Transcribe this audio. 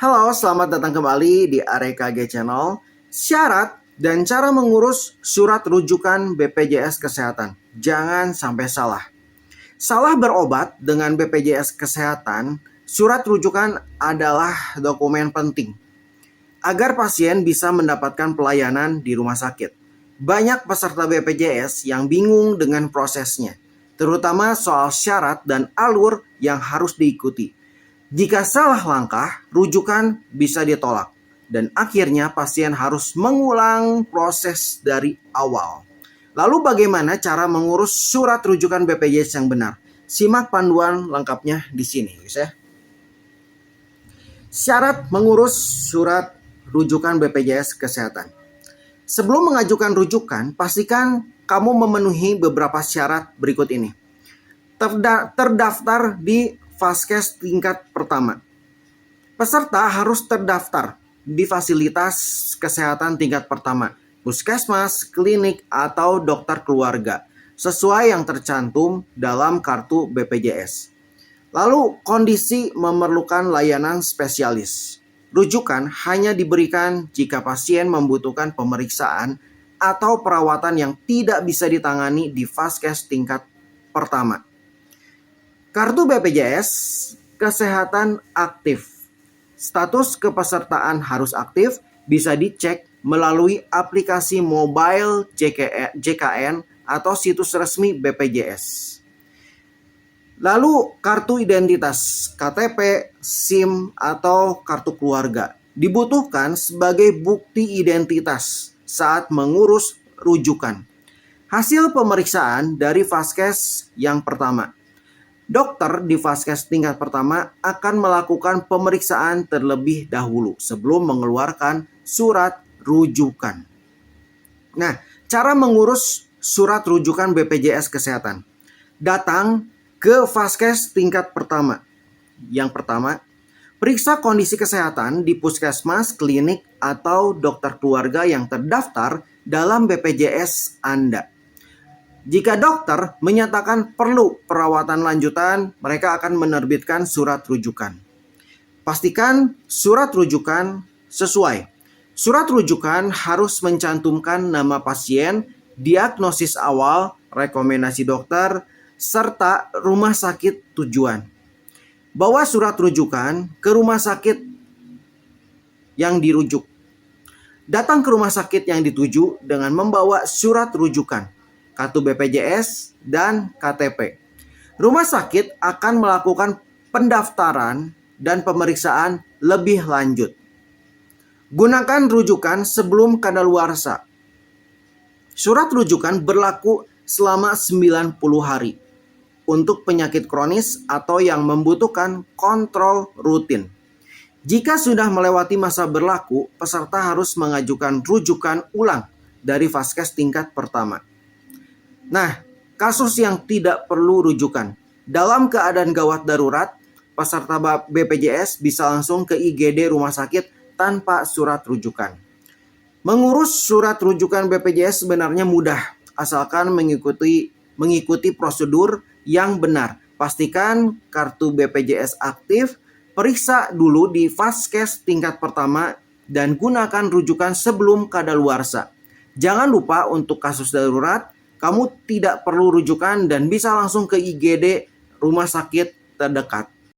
Halo, selamat datang kembali di AREKG Channel. Syarat dan cara mengurus surat rujukan BPJS Kesehatan. Jangan sampai salah. Salah berobat dengan BPJS Kesehatan, surat rujukan adalah dokumen penting agar pasien bisa mendapatkan pelayanan di rumah sakit. Banyak peserta BPJS yang bingung dengan prosesnya, terutama soal syarat dan alur yang harus diikuti. Jika salah langkah, rujukan bisa ditolak dan akhirnya pasien harus mengulang proses dari awal. Lalu bagaimana cara mengurus surat rujukan BPJS yang benar? Simak panduan lengkapnya di sini, guys ya. Syarat mengurus surat rujukan BPJS Kesehatan. Sebelum mengajukan rujukan, pastikan kamu memenuhi beberapa syarat berikut ini. Terdaftar di Vaskes tingkat pertama. Peserta harus terdaftar di fasilitas kesehatan tingkat pertama, puskesmas, klinik, atau dokter keluarga, sesuai yang tercantum dalam kartu BPJS. Lalu, kondisi memerlukan layanan spesialis. Rujukan hanya diberikan jika pasien membutuhkan pemeriksaan atau perawatan yang tidak bisa ditangani di Vaskes tingkat pertama. Kartu BPJS Kesehatan aktif. Status kepesertaan harus aktif, bisa dicek melalui aplikasi mobile JKN atau situs resmi BPJS. Lalu kartu identitas, KTP, SIM, atau kartu keluarga dibutuhkan sebagai bukti identitas saat mengurus rujukan. Hasil pemeriksaan dari Vaskes yang pertama. Dokter di Vaskes tingkat pertama akan melakukan pemeriksaan terlebih dahulu sebelum mengeluarkan surat rujukan. Nah, cara mengurus surat rujukan BPJS Kesehatan. Datang ke Vaskes tingkat pertama. Yang pertama, periksa kondisi kesehatan di puskesmas, klinik, atau dokter keluarga yang terdaftar dalam BPJS Anda. Jika dokter menyatakan perlu perawatan lanjutan, mereka akan menerbitkan surat rujukan. Pastikan surat rujukan sesuai. Surat rujukan harus mencantumkan nama pasien, diagnosis awal, rekomendasi dokter, serta rumah sakit tujuan. Bawa surat rujukan ke rumah sakit yang dirujuk. Datang ke rumah sakit yang dituju dengan membawa surat rujukan, kartu BPJS, dan KTP. Rumah sakit akan melakukan pendaftaran dan pemeriksaan lebih lanjut. Gunakan rujukan sebelum kadaluarsa. Surat rujukan berlaku selama 90 hari untuk penyakit kronis atau yang membutuhkan kontrol rutin. Jika sudah melewati masa berlaku, peserta harus mengajukan rujukan ulang dari Vaskes tingkat pertama. Nah, kasus yang tidak perlu rujukan. Dalam keadaan gawat darurat, peserta BPJS bisa langsung ke IGD rumah sakit tanpa surat rujukan. Mengurus surat rujukan BPJS sebenarnya mudah, asalkan mengikuti prosedur yang benar. Pastikan kartu BPJS aktif, periksa dulu di Vaskes tingkat pertama, dan gunakan rujukan sebelum kadaluarsa. Jangan lupa untuk kasus darurat, kamu tidak perlu rujukan dan bisa langsung ke IGD rumah sakit terdekat.